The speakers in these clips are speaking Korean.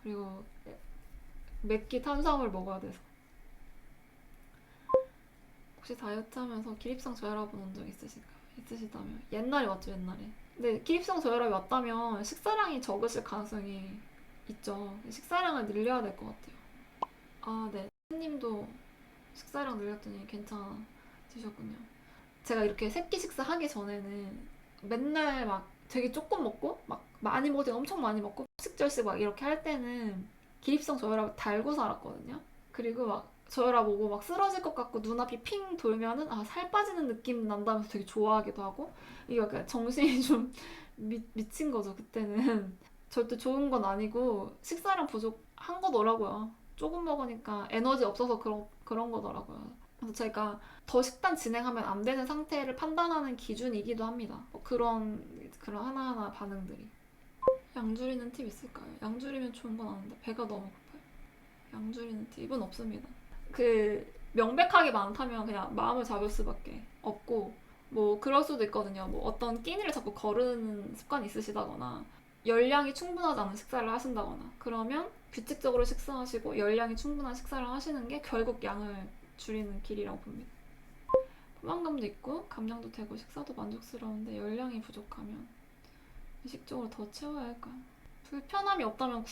그리고 맵기 탄수화물 먹어야 돼서. 혹시 다이어트 하면서 기립성 저혈압은 온 적 있으실까요? 있으시다면 옛날에 왔죠, 옛날에. 근데 기립성 저혈압이 왔다면 식사량이 적으실 가능성이 있죠. 식사량을 늘려야 될 것 같아요. 아, 네. 님도 식사량 늘렸더니 괜찮으셨군요. 제가 이렇게 새끼 식사 하기 전에는 맨날 막 되게 조금 먹고 막 많이 먹을 때 엄청 많이 먹고 식절식 막 이렇게 할 때는 기립성 저혈압 달고 살았거든요. 그리고 막 저혈압 오고 막 쓰러질 것 같고 눈앞이 핑 돌면은 아, 살 빠지는 느낌 난다면서 되게 좋아하기도 하고 이게 약간 정신이 좀 미친 거죠 그때는. 절대 좋은 건 아니고 식사량 부족한 거더라고요. 조금 먹으니까 에너지 없어서 그런 거더라고요. 그래서 제가 더 식단 진행하면 안 되는 상태를 판단하는 기준이기도 합니다. 그런 하나하나 반응들이. 양 줄이는 팁 있을까요? 양 줄이면 좋은 건 아는데 배가 너무 고파요. 양 줄이는 팁은 없습니다. 명백하게 많다면 그냥 마음을 잡을 수밖에 없고 뭐 그럴 수도 있거든요. 뭐 어떤 끼니를 자꾸 거르는 습관이 있으시다거나 열량이 충분하지 않은 식사를 하신다거나 그러면 규칙적으로 식사하시고 열량이 충분한 식사를 하시는 게 결국 양을 줄이는 길이라고 봅니다. 포만감도 있고 감량도 되고 식사도 만족스러운데 열량이 부족하면 의식적으로 더 채워야 할까요? 불편함이 없다면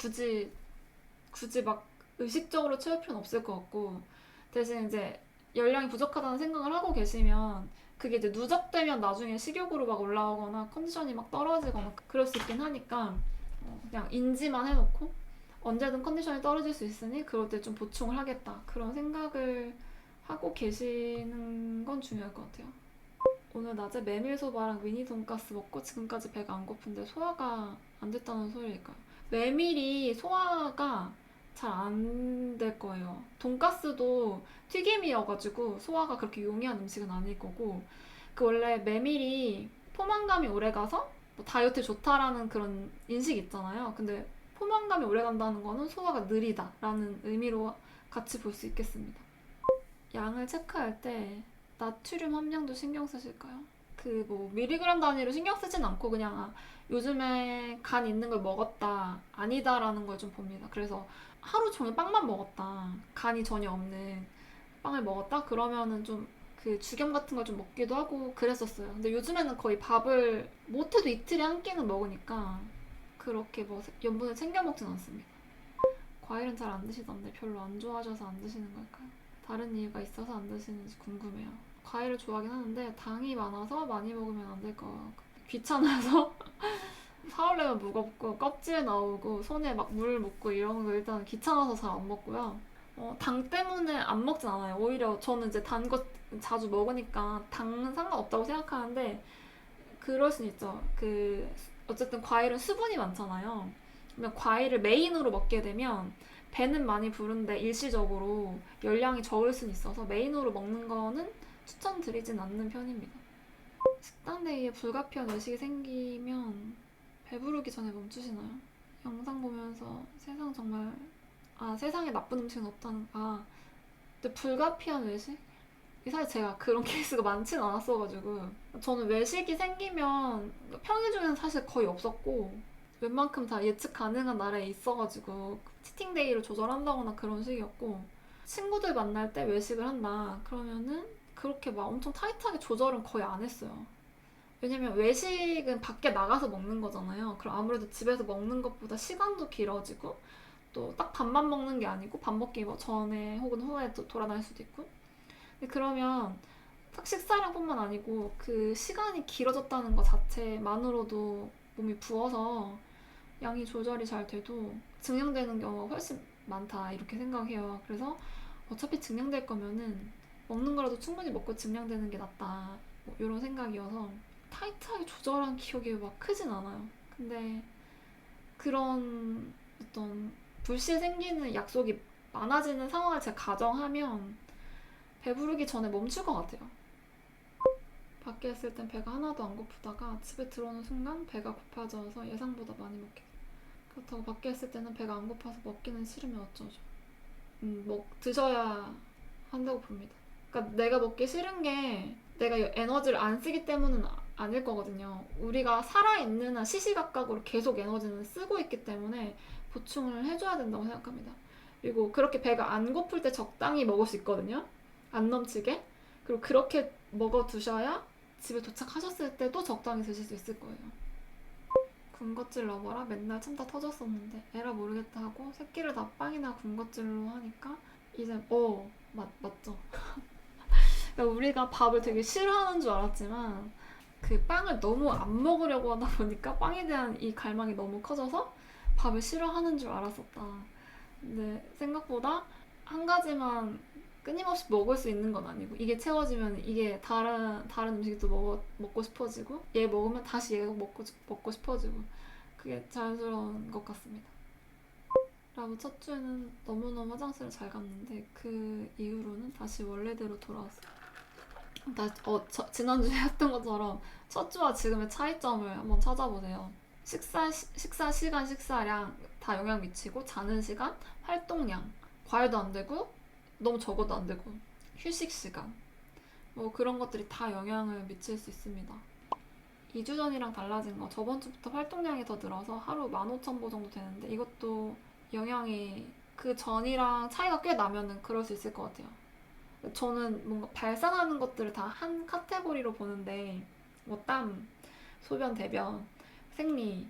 굳이 막 의식적으로 채울 필요는 없을 것 같고 대신 이제 열량이 부족하다는 생각을 하고 계시면 그게 이제 누적되면 나중에 식욕으로 막 올라오거나 컨디션이 막 떨어지거나 그럴 수 있긴 하니까 그냥 인지만 해놓고 언제든 컨디션이 떨어질 수 있으니 그럴 때 좀 보충을 하겠다 그런 생각을 하고 계시는 건 중요할 것 같아요. 오늘 낮에 메밀소바랑 미니 돈가스 먹고 지금까지 배가 안 고픈데 소화가 안 됐다는 소리일까요? 메밀이 소화가 잘 안 될 거예요. 돈가스도 튀김이어가지고 소화가 그렇게 용이한 음식은 아닐 거고 그 원래 메밀이 포만감이 오래가서 뭐 다이어트에 좋다라는 그런 인식이 있잖아요. 근데 포만감이 오래간다는 거는 소화가 느리다라는 의미로 같이 볼 수 있겠습니다. 양을 체크할 때 나트륨 함량도 신경 쓰실까요? 그 뭐 미리그램 단위로 신경 쓰진 않고 그냥 요즘에 간 있는 걸 먹었다 아니다라는 걸 좀 봅니다. 그래서 하루 종일 빵만 먹었다 간이 전혀 없는 빵을 먹었다 그러면은 좀 그 죽염 같은 걸 좀 먹기도 하고 그랬었어요. 근데 요즘에는 거의 밥을 못해도 이틀에 한 끼는 먹으니까 그렇게 뭐 염분을 챙겨 먹진 않습니다. 과일은 잘 안 드시던데 별로 안 좋아하셔서 안 드시는 걸까요? 다른 이유가 있어서 안 드시는지 궁금해요. 과일을 좋아하긴 하는데 당이 많아서 많이 먹으면 안 될 것 같고 귀찮아서 사올려면 무겁고 껍질 나오고 손에 막 물 묻고 이런 거 일단 귀찮아서 잘 안 먹고요. 당 때문에 안 먹진 않아요. 오히려 저는 이제 단 거 자주 먹으니까 당은 상관없다고 생각하는데 그럴 순 있죠. 어쨌든 과일은 수분이 많잖아요. 그러면 과일을 메인으로 먹게 되면 배는 많이 부른데 일시적으로 열량이 적을 순 있어서 메인으로 먹는 거는 추천드리진 않는 편입니다. 식단 대기에 불가피한 의식이 생기면 배부르기 전에 멈추시나요? 영상 보면서 세상에 나쁜 음식은 없다는, 근데 불가피한 외식? 사실 제가 그런 케이스가 많지는 않았어가지고 저는 외식이 생기면 평일 중에는 사실 거의 없었고 웬만큼 다 예측 가능한 나라에 있어가지고 치팅데이로 조절한다거나 그런 식이었고 친구들 만날 때 외식을 한다 그러면은 그렇게 막 엄청 타이트하게 조절은 거의 안 했어요. 왜냐면 외식은 밖에 나가서 먹는 거잖아요. 그럼 아무래도 집에서 먹는 것보다 시간도 길어지고 또 딱 밥만 먹는 게 아니고 밥 먹기 뭐 전에 혹은 후에 또 돌아다닐 수도 있고 근데 그러면 딱 식사량뿐만 아니고 그 시간이 길어졌다는 것 자체만으로도 몸이 부어서 양이 조절이 잘 돼도 증량되는 경우가 훨씬 많다 이렇게 생각해요. 그래서 어차피 증량될 거면은 먹는 거라도 충분히 먹고 증량되는 게 낫다 뭐 이런 생각이어서 타이트하게 조절한 기억이 막 크진 않아요. 근데 그런 어떤 불시에 생기는 약속이 많아지는 상황을 제가 가정하면 배부르기 전에 멈출 것 같아요. 밖에 있을 땐 배가 하나도 안 고프다가 집에 들어오는 순간 배가 고파져서 예상보다 많이 먹게 돼. 그렇다고 밖에 있을 때는 배가 안 고파서 먹기는 싫으면 어쩌죠. 드셔야 한다고 봅니다. 그러니까 내가 먹기 싫은 게 내가 에너지를 안 쓰기 때문은 아닐 거거든요. 우리가 살아있는 한 시시각각으로 계속 에너지는 쓰고 있기 때문에 보충을 해줘야 된다고 생각합니다. 그리고 그렇게 배가 안 고플 때 적당히 먹을 수 있거든요. 안 넘치게. 그리고 그렇게 먹어두셔야 집에 도착하셨을 때도 적당히 드실 수 있을 거예요. 군것질 넣어봐라. 맨날 참다 터졌었는데 에라 모르겠다 하고 새끼를 다 빵이나 군것질로 하니까 이제 맞죠. 그러니까 우리가 밥을 되게 싫어하는 줄 알았지만 그 빵을 너무 안 먹으려고 하다 보니까 빵에 대한 이 갈망이 너무 커져서 밥을 싫어하는 줄 알았었다. 근데 생각보다 한 가지만 끊임없이 먹을 수 있는 건 아니고 이게 채워지면 이게 다른 음식이 또 먹고 싶어지고 얘 먹으면 다시 얘가 먹고 싶어지고 그게 자연스러운 것 같습니다. 라고 첫 주에는 너무너무 화장실을 잘 갔는데 그 이후로는 다시 원래대로 돌아왔어요. 지난주에 했던 것처럼 첫 주와 지금의 차이점을 한번 찾아보세요. 식사 시간, 식사량 다 영향 미치고 자는 시간, 활동량, 과외도 안 되고 너무 적어도 안 되고 휴식 시간 뭐 그런 것들이 다 영향을 미칠 수 있습니다. 2주 전이랑 달라진 거 저번 주부터 활동량이 더 늘어서 하루 15,000보 정도 되는데 이것도 영향이 그 전이랑 차이가 꽤 나면은 그럴 수 있을 것 같아요. 저는 뭔가 발산하는 것들을 다 한 카테고리로 보는데 뭐 땀, 소변, 대변, 생리,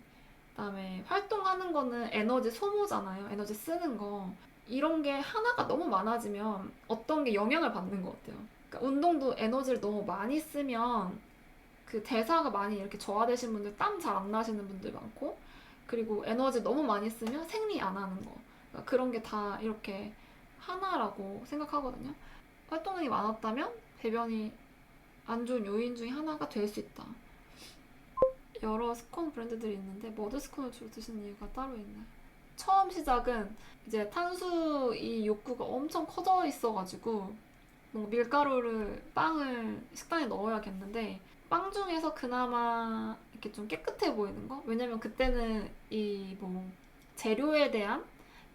그다음에 활동하는 거는 에너지 소모잖아요. 에너지 쓰는 거. 이런 게 하나가 너무 많아지면 어떤 게 영향을 받는 것 같아요. 그러니까 운동도 에너지를 너무 많이 쓰면 그 대사가 많이 이렇게 저하되신 분들, 땀 잘 안 나시는 분들 많고, 그리고 에너지 너무 많이 쓰면 생리 안 하는 거. 그러니까 그런 게 다 이렇게 하나라고 생각하거든요. 활동량이 많았다면 배변이 안 좋은 요인 중에 하나가 될 수 있다. 여러 스콘 브랜드들이 있는데 머드 스콘을 주로 드시는 이유가 따로 있나요? 처음 시작은 이제 탄수 이 욕구가 엄청 커져 있어가지고 뭔가 밀가루를 빵을 식단에 넣어야겠는데 빵 중에서 그나마 이렇게 좀 깨끗해 보이는 거? 왜냐면 그때는 이 뭐 재료에 대한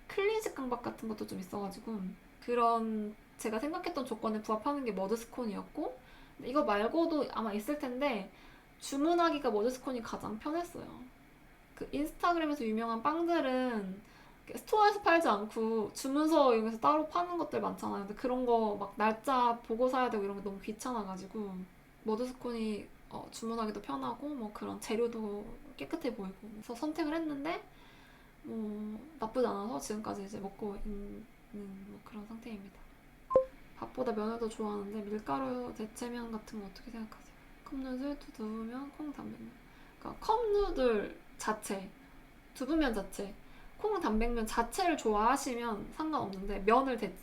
클린식 강박 같은 것도 좀 있어가지고 그런 제가 생각했던 조건에 부합하는 게 머드스콘이었고 이거 말고도 아마 있을 텐데 주문하기가 머드스콘이 가장 편했어요. 그 인스타그램에서 유명한 빵들은 스토어에서 팔지 않고 주문서 이용해서 따로 파는 것들 많잖아요. 근데 그런 거 막 날짜 보고 사야 되고 이런 게 너무 귀찮아가지고 머드스콘이 주문하기도 편하고 뭐 그런 재료도 깨끗해 보이고 그래서 선택을 했는데 뭐 나쁘지 않아서 지금까지 이제 먹고 있는 뭐 그런 상태입니다. 밥보다 면을 더 좋아하는데 밀가루 대체면 같은 거 어떻게 생각하세요? 컵누들, 두부면, 콩, 단백면. 그러니까 컵누들 자체, 두부면 자체, 콩, 단백면 자체를 좋아하시면 상관없는데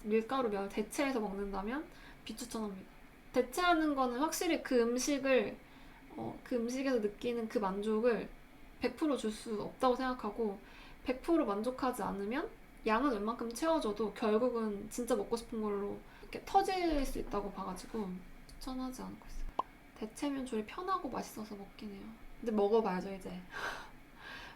밀가루 면을 대체해서 먹는다면 비추천합니다. 대체하는 거는 확실히 그 음식에서 느끼는 그 만족을 100%줄 수 없다고 생각하고 100% 만족하지 않으면 양은 웬만큼 채워줘도 결국은 진짜 먹고 싶은 걸로 이렇게 터질 수 있다고 봐가지고 추천하지 않고 있어요. 대체면 조리 편하고 맛있어서 먹긴 해요. 근데 먹어봐야죠 이제.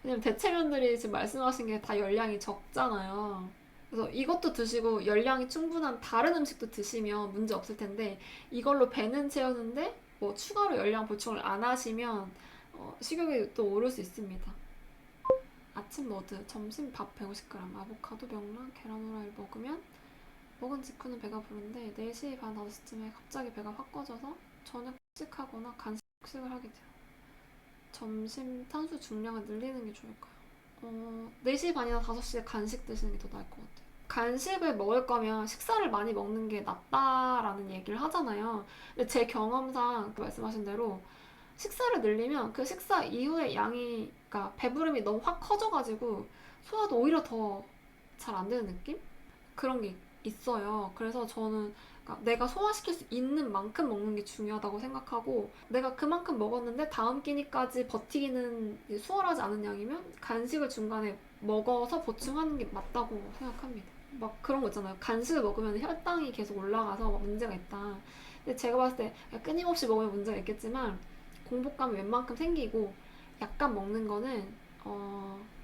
왜냐면 대체면들이 지금 말씀하신 게 다 열량이 적잖아요. 그래서 이것도 드시고 열량이 충분한 다른 음식도 드시면 문제 없을 텐데 이걸로 배는 채우는데 뭐 추가로 열량 보충을 안 하시면 식욕이 또 오를 수 있습니다. 아침 머드, 점심 밥 150g, 아보카도, 명란, 계란 후라이를 먹으면 먹은 직후는 배가 부른데 4시 반 5시쯤에 갑자기 배가 확 꺼져서 저녁 식하거나 간식을 하게 돼요. 점심 탄수 중량을 늘리는 게 좋을까요? 4시 반이나 5시에 간식 드시는 게 더 나을 것 같아요. 간식을 먹을 거면 식사를 많이 먹는 게 낫다라는 얘기를 하잖아요. 근데 제 경험상 그 말씀하신 대로 식사를 늘리면 그 식사 이후의 그러니까 배부름이 너무 확 커져가지고 소화도 오히려 더 잘 안 되는 느낌? 그런 게 있어요. 그래서 저는 그러니까 내가 소화시킬 수 있는 만큼 먹는 게 중요하다고 생각하고 내가 그만큼 먹었는데 다음 끼니까지 버티기는 수월하지 않은 양이면 간식을 중간에 먹어서 보충하는 게 맞다고 생각합니다. 막 그런 거 있잖아요. 간식을 먹으면 혈당이 계속 올라가서 문제가 있다. 근데 제가 봤을 때 끊임없이 먹으면 문제가 있겠지만 공복감이 웬만큼 생기고 약간 먹는 거는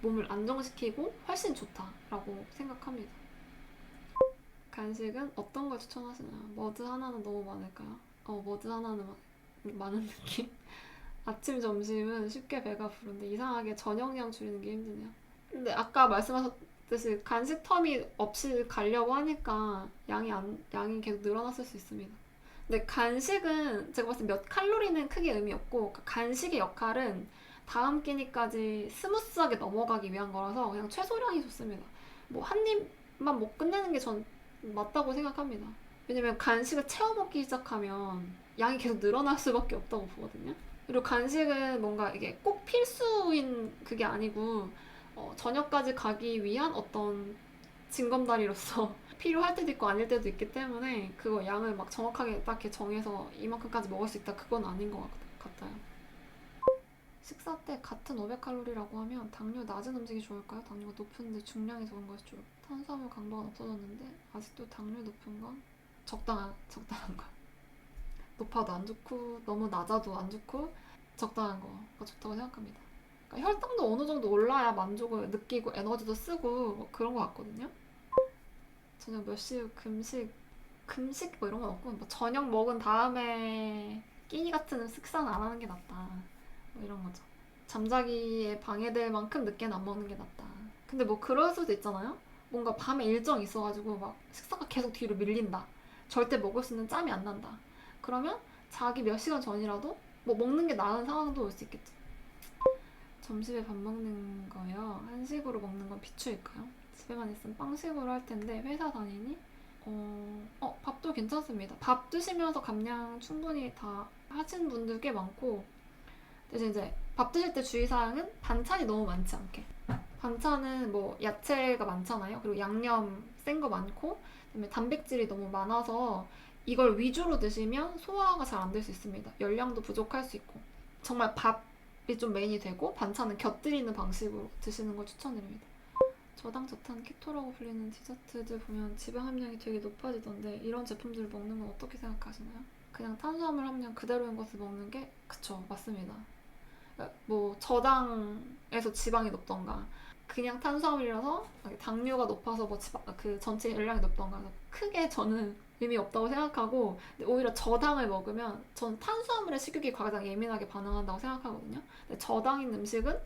몸을 안정시키고 훨씬 좋다라고 생각합니다. 간식은 어떤 걸 추천하시나요? 머드 하나는 너무 많을까요? 머드 하나는 많은 느낌? 아침, 점심은 쉽게 배가 부른데 이상하게 저녁량 줄이는 게 힘드네요. 근데 아까 말씀하셨듯이 간식 텀이 없이 가려고 하니까 양이 계속 늘어났을 수 있습니다. 근데 간식은 제가 봤을 때 몇 칼로리는 크게 의미 없고 그 간식의 역할은 다음 끼니까지 스무스하게 넘어가기 위한 거라서 그냥 최소량이 좋습니다. 뭐 한 입만 못 끝내는 게 전 맞다고 생각합니다. 왜냐면 간식을 채워 먹기 시작하면 양이 계속 늘어날 수밖에 없다고 보거든요. 그리고 간식은 뭔가 이게 꼭 필수인 그게 아니고 저녁까지 가기 위한 어떤 징검다리로서 필요할 때도 있고 아닐 때도 있기 때문에 그거 양을 막 정확하게 딱 이렇게 정해서 이만큼까지 먹을 수 있다 그건 아닌 것 같아요. 식사 때 같은 500칼로리라고 하면 당류 낮은 음식이 좋을까요? 당류가 높은데 중량이 적은 것이 좋을까요? 탄수화물 강도가 없어졌는데 아직도 당류 높은 건 적당한 거. 높아도 안 좋고 너무 낮아도 안 좋고 적당한 거가 좋다고 생각합니다. 그러니까 혈당도 어느 정도 올라야 만족을 느끼고 에너지도 쓰고 뭐 그런 것 같거든요. 저녁 몇 시 금식 뭐 이런 건 없고 뭐 저녁 먹은 다음에 끼니 같은 식사는 안 하는 게 낫다. 뭐 이런 거죠. 잠자기에 방해될 만큼 늦게는 안 먹는 게 낫다. 근데 뭐 그럴 수도 있잖아요. 뭔가 밤에 일정이 있어가지고 막 식사가 계속 뒤로 밀린다. 절대 먹을 수 있는 짬이 안 난다. 그러면 자기 몇 시간 전이라도 뭐 먹는 게 나은 상황도 올 수 있겠죠. 점심에 밥 먹는 거요. 한식으로 먹는 건 비추일까요? 집에만 있으면 빵식으로 할 텐데 회사 다니니? 밥도 괜찮습니다. 밥 드시면서 감량 충분히 다 하시는 분들 꽤 많고 대신 이제 밥 드실 때 주의사항은 반찬이 너무 많지 않게. 반찬은 뭐 야채가 많잖아요. 그리고 양념 센 거 많고 그다음에 단백질이 너무 많아서 이걸 위주로 드시면 소화가 잘 안 될 수 있습니다. 열량도 부족할 수 있고 정말 밥이 좀 메인이 되고 반찬은 곁들이는 방식으로 드시는 걸 추천드립니다. 저당 저탄 케토라고 불리는 디저트들 보면 지방 함량이 되게 높아지던데 이런 제품들을 먹는 건 어떻게 생각하시나요? 그냥 탄수화물 함량 그대로인 것을 먹는 게 그쵸 맞습니다. 뭐 저당에서 지방이 높던가 그냥 탄수화물이라서 당류가 높아서 뭐 그 전체 열량이 높던가 크게 저는 의미 없다고 생각하고 오히려 저당을 먹으면 전 탄수화물의 식욕이 가장 예민하게 반응한다고 생각하거든요. 근데 저당인 음식은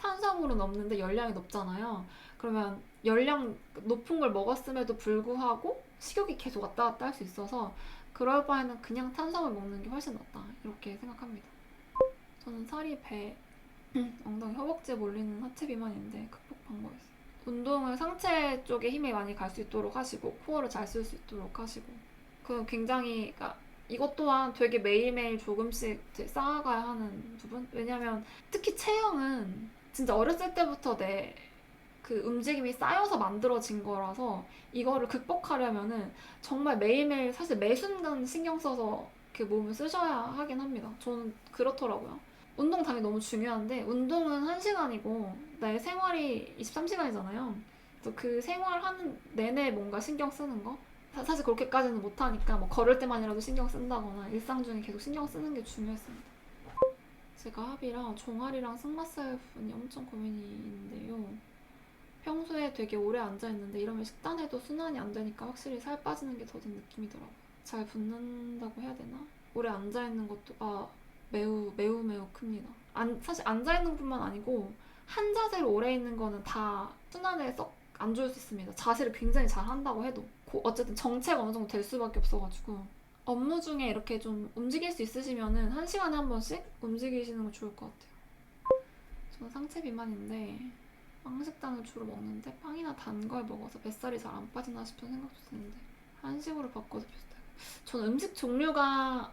탄수화물은 없는데 열량이 높잖아요. 그러면 열량 높은 걸 먹었음에도 불구하고 식욕이 계속 왔다 갔다 할 수 있어서 그럴 바에는 그냥 탄수화물 먹는 게 훨씬 낫다 이렇게 생각합니다. 저는 살이 배, 엉덩이, 허벅지에 몰리는 하체 비만인데 극복 방법이 있어요. 운동을 상체 쪽에 힘이 많이 갈 수 있도록 하시고 코어를 잘 쓸 수 있도록 하시고 그 굉장히 그러니까 이것 또한 되게 매일매일 조금씩 쌓아가야 하는 부분 왜냐면 특히 체형은 진짜 어렸을 때부터 내 그 움직임이 쌓여서 만들어진 거라서 이거를 극복하려면은 정말 매일매일 사실 매 순간 신경 써서 그 몸을 쓰셔야 하긴 합니다. 저는 그렇더라고요. 운동 당연히 너무 중요한데 운동은 1시간이고 내 생활이 23시간이잖아요. 그래서 그 생활하는 내내 뭔가 신경 쓰는 거 사실 그렇게까지는 못하니까 뭐 걸을 때만이라도 신경 쓴다거나 일상 중에 계속 신경 쓰는 게 중요했습니다. 제가 합이랑 종아리랑 승마살 부분이 엄청 고민이 있는데요. 평소에 되게 오래 앉아있는데 이러면 식단해도 순환이 안 되니까 확실히 살 빠지는 게 더딘 느낌이더라고요. 잘 붙는다고 해야 되나? 오래 앉아있는 것도 매우 큽니다. 사실 앉아있는 것뿐만 아니고 한 자세로 오래 있는 거는 다 순환에 썩 안 좋을 수 있습니다. 자세를 굉장히 잘 한다고 해도 어쨌든 정체가 어느 정도 될 수밖에 없어가지고 업무 중에 이렇게 좀 움직일 수 있으시면은 1시간에 한 번씩 움직이시는 거 좋을 것 같아요. 저는 상체 비만인데 빵식단을 주로 먹는데 빵이나 단 걸 먹어서 뱃살이 잘 안 빠지나 싶은 생각도 드는데 한식으로 바꿔도 비슷해요. 저는 음식 종류가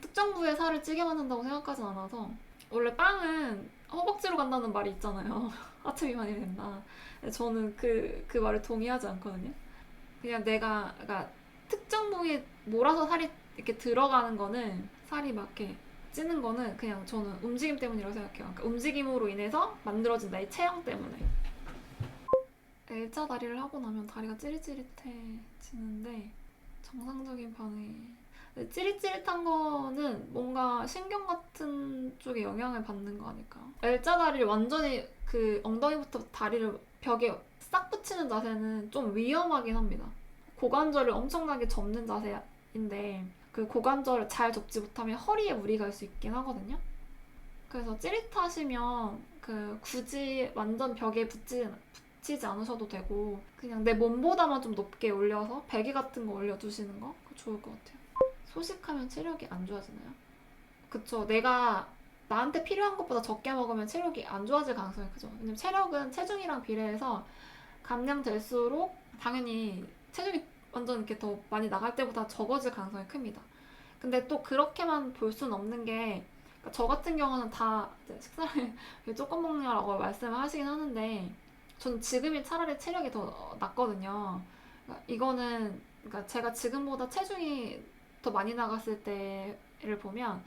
특정 부위의 살을 찌게 만든다고 생각하진 않아서 원래 빵은 허벅지로 간다는 말이 있잖아요. 하체 비만이 된다. 저는 그 말에 동의하지 않거든요. 그냥 그러니까 특정 부위에 몰아서 살이 이렇게 들어가는 거는 살이 막 이렇게 찌는 거는 그냥 저는 움직임 때문이라고 생각해요. 그러니까 움직임으로 인해서 만들어진 나의 체형 때문에. L자 다리를 하고 나면 다리가 찌릿찌릿해지는데 정상적인 반응이 찌릿찌릿한 거는 뭔가 신경 같은 쪽에 영향을 받는 거 아닐까요? L자 다리를 완전히 그 엉덩이부터 다리를 벽에 싹 붙이는 자세는 좀 위험하긴 합니다. 고관절을 엄청나게 접는 자세인데 그 고관절을 잘 접지 못하면 허리에 무리가 갈 수 있긴 하거든요. 그래서 찌릿하시면 그 굳이 완전 벽에 붙이지 않으셔도 되고 그냥 내 몸보다만 좀 높게 올려서 베개 같은 거 올려두시는 거 그거 좋을 것 같아요. 소식하면 체력이 안 좋아지나요? 그쵸. 내가 나한테 필요한 것보다 적게 먹으면 체력이 안 좋아질 가능성이 크죠. 왜냐면 체력은 체중이랑 비례해서 감량될수록 당연히 체중이 완전 이렇게 더 많이 나갈 때보다 적어질 가능성이 큽니다. 근데 또 그렇게만 볼 수는 없는 게, 그러니까 저 같은 경우는 다 이제 식사를 조금 먹냐라고 말씀을 하시긴 하는데, 저는 지금이 차라리 체력이 더 낮거든요. 그러니까 이거는, 그러니까 제가 지금보다 체중이 더 많이 나갔을 때를 보면,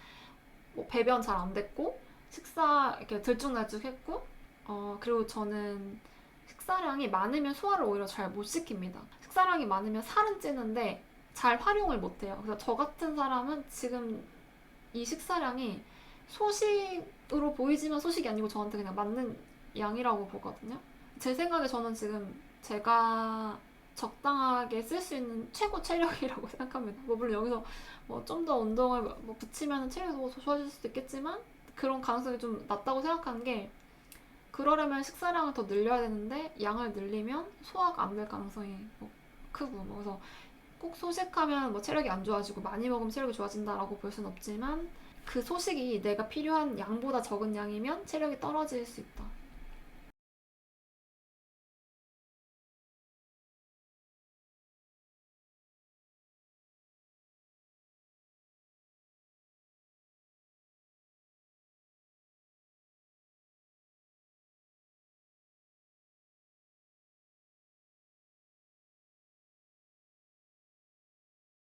뭐 배변 잘 안 됐고, 식사 이렇게 들쭉날쭉했고, 그리고 저는 식사량이 많으면 소화를 오히려 잘 못 시킵니다. 식사량이 많으면 살은 찌는데 잘 활용을 못 해요. 그래서 저 같은 사람은 지금 이 식사량이 소식으로 보이지만 소식이 아니고 저한테 그냥 맞는 양이라고 보거든요. 제 생각에 저는 지금 제가 적당하게 쓸 수 있는 최고 체력이라고 생각합니다. 뭐 물론 여기서 뭐 좀 더 운동을 뭐 붙이면 체력이 더 좋아질 수도 있겠지만 그런 가능성이 좀 낮다고 생각하는 게, 그러려면 식사량을 더 늘려야 되는데 양을 늘리면 소화가 안 될 가능성이 뭐 크고, 뭐 그래서 꼭 소식하면 뭐 체력이 안 좋아지고 많이 먹으면 체력이 좋아진다라고 볼 수는 없지만 그 소식이 내가 필요한 양보다 적은 양이면 체력이 떨어질 수 있다.